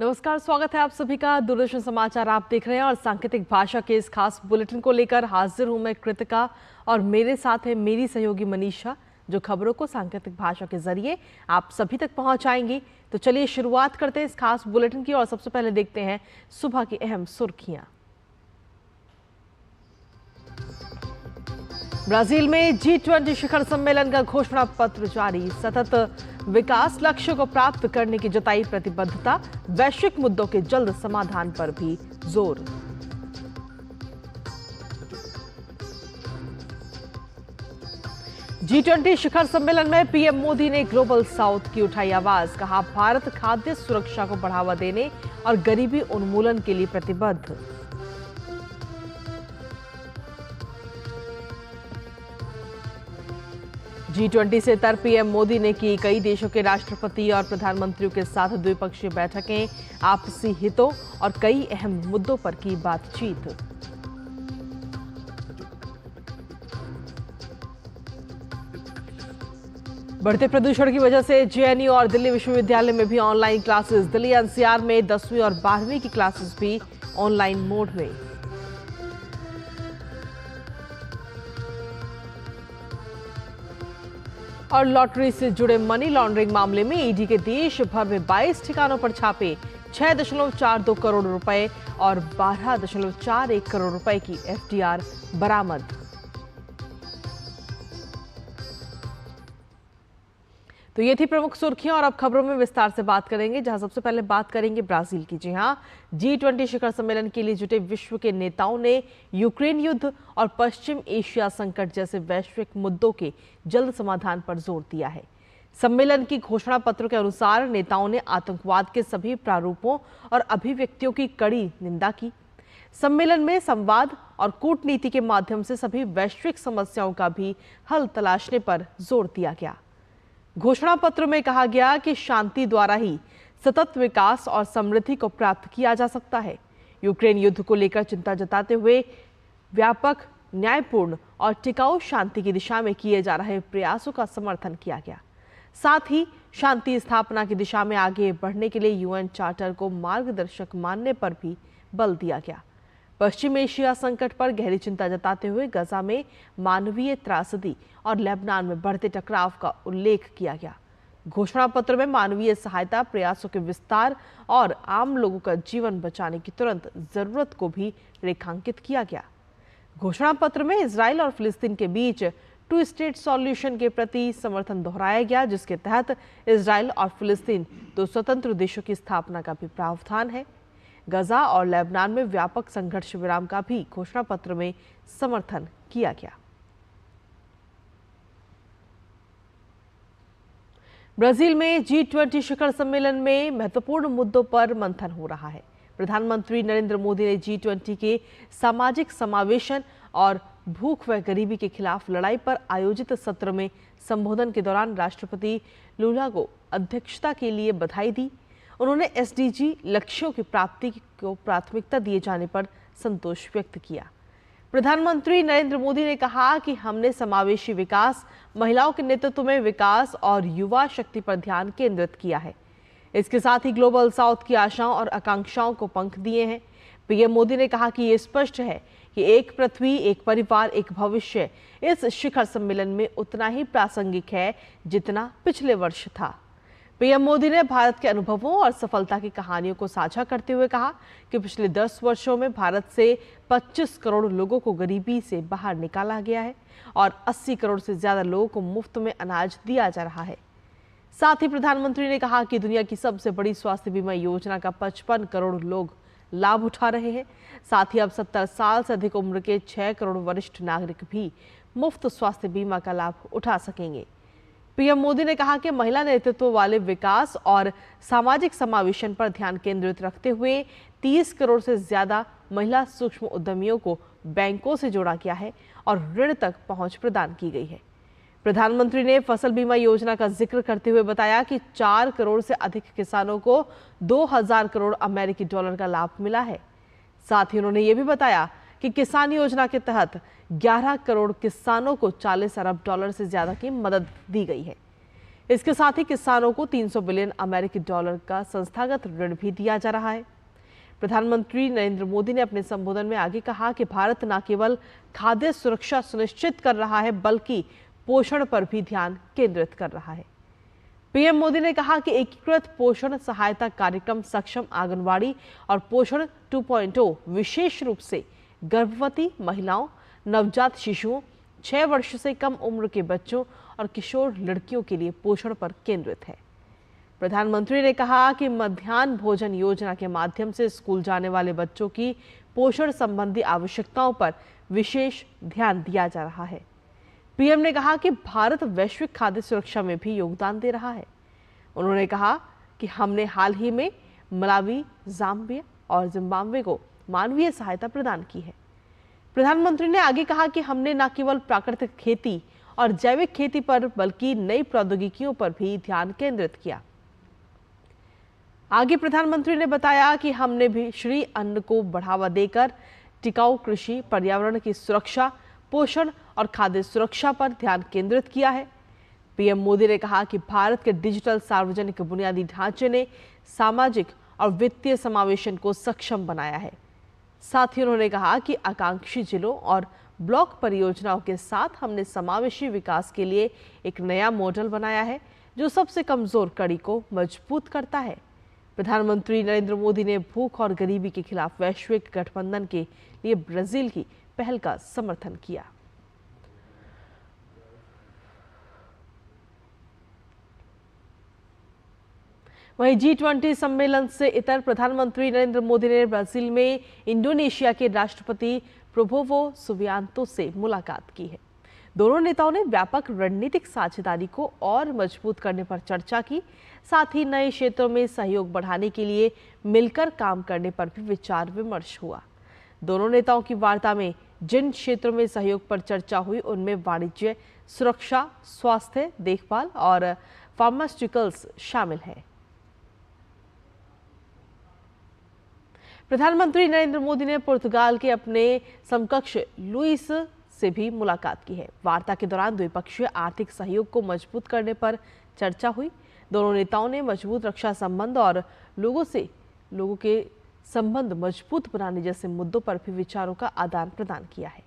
नमस्कार, स्वागत है आप सभी का। दूरदर्शन समाचार आप देख रहे हैं और सांकेतिक भाषा के इस खास बुलेटिन को लेकर हाजिर हूं मैं कृतिका और मेरे साथ है मेरी सहयोगी मनीषा, जो खबरों को सांकेतिक भाषा के जरिए आप सभी तक पहुंचाएंगी। तो चलिए शुरुआत करते हैं इस खास बुलेटिन की और सबसे पहले देखते हैं सुबह की अहम सुर्खियां। ब्राजील में G20 शिखर सम्मेलन का घोषणा पत्र जारी। सतत विकास लक्ष्य को प्राप्त करने की जताई प्रतिबद्धता। वैश्विक मुद्दों के जल्द समाधान पर भी जोर। G20 शिखर सम्मेलन में पीएम मोदी ने ग्लोबल साउथ की उठाई आवाज। कहा, भारत खाद्य सुरक्षा को बढ़ावा देने और गरीबी उन्मूलन के लिए प्रतिबद्ध। G20 से तर पीएम मोदी ने की कई देशों के राष्ट्रपति और प्रधानमंत्रियों के साथ द्विपक्षीय बैठकें। आपसी हितों और कई अहम मुद्दों पर की बातचीत। बढ़ते प्रदूषण की वजह से जेएनयू और दिल्ली विश्वविद्यालय में भी ऑनलाइन क्लासेस। दिल्ली एनसीआर में 10वीं और 12वीं की क्लासेस भी ऑनलाइन मोड में। और लॉटरी से जुड़े मनी लॉन्ड्रिंग मामले में ईडी के देश भर में 22 ठिकानों पर छापे। 6.42 करोड़ रुपए और 12.41 करोड़ रुपए की एफडीआर बरामद। तो ये थी प्रमुख सुर्खियां और अब खबरों में विस्तार से बात करेंगे, जहां सबसे पहले बात करेंगे ब्राजील की। जी हां, G20 शिखर सम्मेलन के लिए जुटे विश्व के नेताओं ने यूक्रेन युद्ध और पश्चिम एशिया संकट जैसे वैश्विक मुद्दों के जल्द समाधान पर जोर दिया है। सम्मेलन की घोषणा पत्र के अनुसार नेताओं ने आतंकवाद के सभी प्रारूपों और अभिव्यक्तियों की कड़ी निंदा की। सम्मेलन में संवाद और कूटनीति के माध्यम से सभी वैश्विक समस्याओं का भी हल तलाशने पर जोर दिया गया। घोषणा पत्र में कहा गया कि शांति द्वारा ही सतत विकास और समृद्धि को प्राप्त किया जा सकता है। यूक्रेन युद्ध को लेकर चिंता जताते हुए व्यापक, न्यायपूर्ण और टिकाऊ शांति की दिशा में किए जा रहे प्रयासों का समर्थन किया गया। साथ ही शांति स्थापना की दिशा में आगे बढ़ने के लिए यूएन चार्टर को मार्गदर्शक मानने पर भी बल दिया गया। पश्चिम एशिया संकट पर गहरी चिंता जताते हुए गजा में मानवीय त्रासदी और लेबनान में बढ़ते टकराव का उल्लेख किया गया। घोषणा पत्र में मानवीय सहायता प्रयासों के विस्तार और आम लोगों का जीवन बचाने की तुरंत जरूरत को भी रेखांकित किया गया। घोषणा पत्र में इजराइल और फिलिस्तीन के बीच 2 स्टेट सॉल्यूशन के प्रति समर्थन दोहराया गया, जिसके तहत इजराइल और फिलिस्तीन 2 स्वतंत्र देशों की स्थापना का भी प्रावधान है। गजा और लेबनान में व्यापक संघर्ष विराम का भी घोषणा पत्र में समर्थन किया गया। ब्राजील में G20 शिखर सम्मेलन में महत्वपूर्ण मुद्दों पर मंथन हो रहा है। प्रधानमंत्री नरेंद्र मोदी ने G20 के सामाजिक समावेशन और भूख व गरीबी के खिलाफ लड़ाई पर आयोजित सत्र में संबोधन के दौरान राष्ट्रपति लुला को अध्यक्षता के लिए बधाई दी। उन्होंने SDG लक्ष्यों की प्राप्ति को प्राथमिकता दिए जाने पर संतोष व्यक्त किया। प्रधानमंत्री नरेंद्र मोदी ने कहा कि हमने समावेशी विकास, महिलाओं के नेतृत्व में विकास और युवा शक्ति पर ध्यान केंद्रित किया है। इसके साथ ही ग्लोबल साउथ की आशाओं और आकांक्षाओं को पंख दिए हैं। पीएम मोदी ने कहा कि ये स्पष्ट है कि एक पृथ्वी, एक परिवार, एक भविष्य इस शिखर सम्मेलन में उतना ही प्रासंगिक है जितना पिछले वर्ष था। पीएम मोदी ने भारत के अनुभवों और सफलता की कहानियों को साझा करते हुए कहा कि पिछले 10 वर्षों में भारत से 25 करोड़ लोगों को गरीबी से बाहर निकाला गया है और 80 करोड़ से ज्यादा लोगों को मुफ्त में अनाज दिया जा रहा है। साथ ही प्रधानमंत्री ने कहा कि दुनिया की सबसे बड़ी स्वास्थ्य बीमा योजना का 55 करोड़ लोग लाभ उठा रहे हैं। साथ ही अब 70 साल से अधिक उम्र के 6 करोड़ वरिष्ठ नागरिक भी मुफ्त स्वास्थ्य बीमा का लाभ उठा सकेंगे। पीएम मोदी ने कहा कि महिला नेतृत्व वाले विकास और सामाजिक समावेशन पर ध्यान केंद्रित रखते हुए 30 करोड़ से ज्यादा महिला सूक्ष्म उद्यमियों को बैंकों से जोड़ा गया है और ऋण तक पहुंच प्रदान की गई है। प्रधानमंत्री ने फसल बीमा योजना का जिक्र करते हुए बताया कि 4 करोड़ से अधिक किसानों को 2000 करोड़ अमेरिकी डॉलर का लाभ मिला है। साथ ही उन्होंने ये भी बताया कि किसान योजना के तहत 11 करोड़ किसानों को 40 अरब डॉलर से ज्यादा की मदद दी गई है। इसके साथ ही किसानों को 300 बिलियन अमेरिकी डॉलर का संस्थागत ऋण भी दिया जा रहा है। प्रधानमंत्री नरेंद्र मोदी ने अपने संबोधन में आगे कहा कि भारत न केवल खाद्य सुरक्षा सुनिश्चित कर रहा है बल्कि पोषण पर भी ध्यान केंद्रित कर रहा है। पीएम मोदी ने कहा कि एकीकृत पोषण सहायता कार्यक्रम सक्षम आंगनवाड़ी और पोषण 2.0 विशेष रूप से गर्भवती महिलाओं, नवजात शिशुओं, 6 वर्ष से कम उम्र के बच्चों और किशोर लड़कियों के लिए पोषण पर केंद्रित है। प्रधानमंत्री ने कहा कि मध्याह्न भोजन योजना के माध्यम से स्कूल जाने वाले बच्चों की पोषण संबंधी आवश्यकताओं पर विशेष ध्यान दिया जा रहा है। पीएम ने कहा कि भारत वैश्विक खाद्य सुरक्षा में भी योगदान दे रहा है। उन्होंने कहा कि हमने हाल ही में मलावी, जाम्बिया और जिम्बाब्वे को मानवीय सहायता प्रदान की है। प्रधानमंत्री ने आगे कहा कि हमने न केवल प्राकृतिक खेती और जैविक खेती पर बल्कि नई प्रौद्योगिकियों पर भी ध्यान केंद्रित किया। आगे प्रधानमंत्री ने बताया कि हमने भी श्री अन्न को बढ़ावा देकर टिकाऊ कृषि, पर्यावरण की सुरक्षा, पोषण और खाद्य सुरक्षा पर ध्यान केंद्रित किया है। पीएम मोदी ने कहा कि भारत के डिजिटल सार्वजनिक बुनियादी ढांचे ने सामाजिक और वित्तीय समावेशन को सक्षम बनाया है। साथ ही उन्होंने कहा कि आकांक्षी जिलों और ब्लॉक परियोजनाओं के साथ हमने समावेशी विकास के लिए एक नया मॉडल बनाया है जो सबसे कमजोर कड़ी को मजबूत करता है। प्रधानमंत्री नरेंद्र मोदी ने भूख और गरीबी के खिलाफ वैश्विक गठबंधन के लिए ब्राजील की पहल का समर्थन किया। वहीं G20 सम्मेलन से इतर प्रधानमंत्री नरेंद्र मोदी ने ब्राजील में इंडोनेशिया के राष्ट्रपति प्रबोवो सुबियांतो से मुलाकात की है। दोनों नेताओं ने व्यापक रणनीतिक साझेदारी को और मजबूत करने पर चर्चा की। साथ ही नए क्षेत्रों में सहयोग बढ़ाने के लिए मिलकर काम करने पर भी विचार विमर्श हुआ। दोनों नेताओं की वार्ता में जिन क्षेत्रों में सहयोग पर चर्चा हुई उनमें वाणिज्य, सुरक्षा, स्वास्थ्य देखभाल और फार्मास्यूटिकल्स शामिल है। प्रधानमंत्री नरेंद्र मोदी ने पुर्तगाल के अपने समकक्ष लुइस से भी मुलाकात की है। वार्ता के दौरान द्विपक्षीय आर्थिक सहयोग को मजबूत करने पर चर्चा हुई। दोनों नेताओं ने मजबूत रक्षा संबंध और लोगों के संबंध मजबूत बनाने जैसे मुद्दों पर भी विचारों का आदान प्रदान किया है।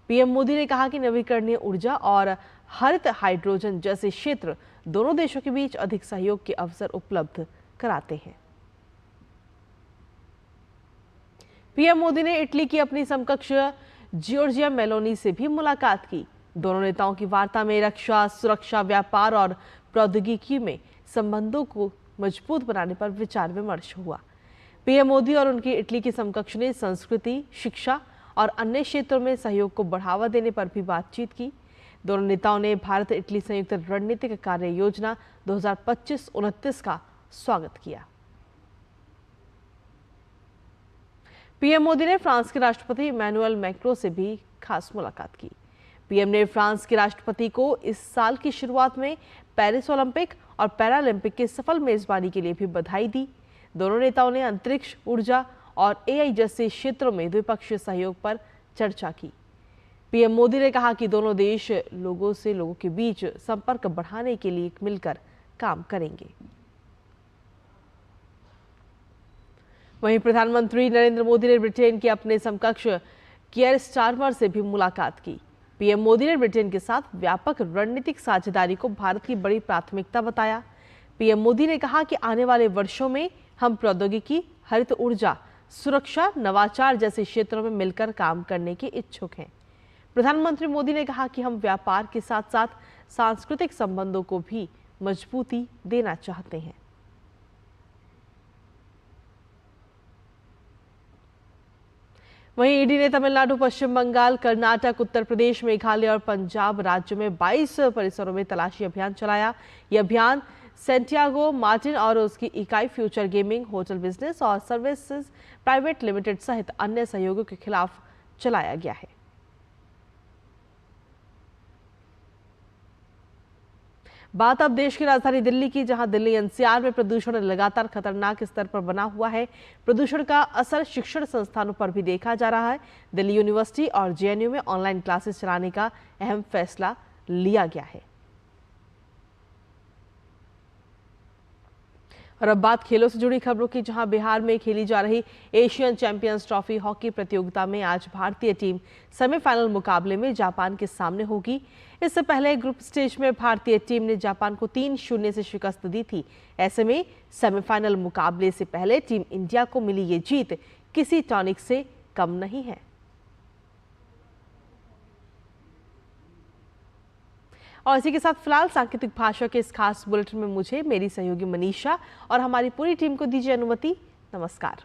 पीएम मोदी ने कहा कि नवीकरणीय ऊर्जा और हरित हाइड्रोजन जैसे क्षेत्र दोनों देशों के बीच अधिक सहयोग के अवसर उपलब्ध कराते हैं। पीएम मोदी ने इटली की अपनी समकक्ष जॉर्जिया मेलोनी से भी मुलाकात की। दोनों नेताओं की वार्ता में रक्षा, सुरक्षा, व्यापार और प्रौद्योगिकी में संबंधों को मजबूत बनाने पर विचार विमर्श हुआ। पीएम मोदी और उनकी इटली की समकक्ष ने संस्कृति, शिक्षा और अन्य क्षेत्रों में सहयोग को बढ़ावा देने पर भी बातचीत की। दोनों नेताओं ने भारत इटली संयुक्त रणनीतिक कार्य योजना 2025-29 का स्वागत किया। पीएम मोदी ने फ्रांस के राष्ट्रपति इमैनुअल मैक्रों से भी खास मुलाकात की। पीएम ने फ्रांस के राष्ट्रपति को इस साल की शुरुआत में पेरिस ओलंपिक और पैरालंपिक के सफल मेजबानी के लिए भी बधाई दी। दोनों नेताओं ने अंतरिक्ष, ऊर्जा और एआई जैसे क्षेत्रों में द्विपक्षीय सहयोग पर चर्चा की। पीएम मोदी ने कहा कि दोनों देश लोगों के बीच संपर्क बढ़ाने के लिए मिलकर काम करेंगे। वहीं प्रधानमंत्री नरेंद्र मोदी ने ब्रिटेन के अपने समकक्ष कियर स्टारमर से भी मुलाकात की। पीएम मोदी ने ब्रिटेन के साथ व्यापक रणनीतिक साझेदारी को भारत की बड़ी प्राथमिकता बताया। पीएम मोदी ने कहा कि आने वाले वर्षों में हम प्रौद्योगिकी, हरित ऊर्जा, सुरक्षा, नवाचार जैसे क्षेत्रों में मिलकर काम करने के इच्छुक हैं। प्रधानमंत्री मोदी ने कहा कि हम व्यापार के साथ साथ सांस्कृतिक संबंधों को भी मजबूती देना चाहते हैं। वहीं ईडी ने तमिलनाडु, पश्चिम बंगाल, कर्नाटक, उत्तर प्रदेश, मेघालय और पंजाब राज्यों में 22 परिसरों में तलाशी अभियान चलाया। यह अभियान सैंटियागो मार्टिन और उसकी इकाई फ्यूचर गेमिंग, होटल बिजनेस और सर्विसेज प्राइवेट लिमिटेड सहित अन्य सहयोगियों के खिलाफ चलाया गया है। बात अब देश की राजधानी दिल्ली की, जहां दिल्ली एनसीआर में प्रदूषण लगातार खतरनाक स्तर पर बना हुआ है। प्रदूषण का असर शिक्षण संस्थानों पर भी देखा जा रहा है। दिल्ली यूनिवर्सिटी और जेएनयू में ऑनलाइन क्लासेस चलाने का अहम फैसला लिया गया है। और अब बात खेलों से जुड़ी खबरों की, जहां बिहार में खेली जा रही एशियन चैंपियंस ट्रॉफी हॉकी प्रतियोगिता में आज भारतीय टीम सेमीफाइनल मुकाबले में जापान के सामने होगी। इससे पहले ग्रुप स्टेज में भारतीय टीम ने जापान को 3-0 से शिकस्त दी थी। ऐसे में सेमीफाइनल मुकाबले से पहले टीम इंडिया को मिली ये जीत किसी टॉनिक से कम नहीं है। और इसी के साथ फिलहाल सांकेतिक भाषा के इस खास बुलेटिन में मुझे, मेरी सहयोगी मनीषा और हमारी पूरी टीम को दीजिए अनुमति। नमस्कार।